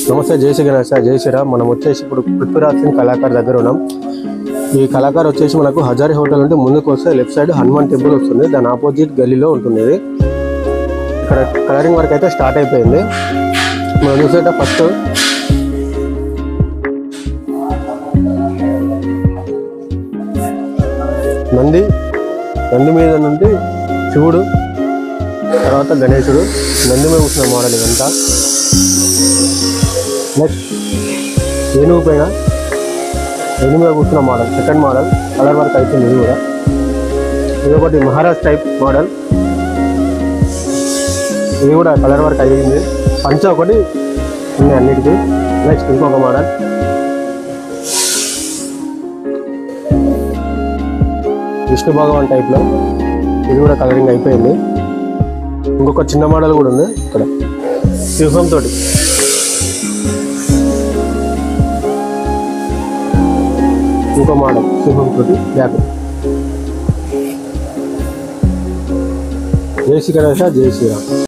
నమస్తే, జై శ్రీ గణేశ, జై శ్రీరామ్. మనం వచ్చేసి ఇప్పుడు పృథ్వీరాజ్ సింగ్ కళాకార్ దగ్గర ఉన్నాం. ఈ కళాకార్ వచ్చేసి మనకు హజారీ హోటల్ అంటే ముందుకు వస్తే లెఫ్ట్ సైడ్ హనుమాన్ టెంపుల్ వస్తుంది. దాని ఆపోజిట్ గల్లీలో ఉంటుంది. ఇక్కడ కలరింగ్ వర్క్ అయితే స్టార్ట్ అయిపోయింది. మనం చూసేట ఫస్ట్ నంది మీద నుండి శివుడు, తర్వాత గణేశుడు, నంది మీద కూర్చున్న మోడల్ ఇదంతా. నెక్స్ట్ ఏనుగు మీద కూర్చున్న model, second model colour work అవుతుంది. ఇది కూడా ఇది ఒకటి మహారాజ్ టైప్ మోడల్, ఇది కూడా కలర్ వర్క్ అయ్యింది. పంచ ఒకటి ఉంది అన్నిటికీ. నెక్స్ట్ ఇంకొక మోడల్ విష్ణు భగవాన్ టైప్లో, ఇది కూడా కలరింగ్ అయిపోయింది. ఇంకొక చిన్న మోడల్ కూడా ఉంది ఇక్కడ సింహం తోటి. ఇంకో మోడల్ సింహం తోటి బ్యాక్. జై శ్రీ గణేశ, జై శ్రీరామ్.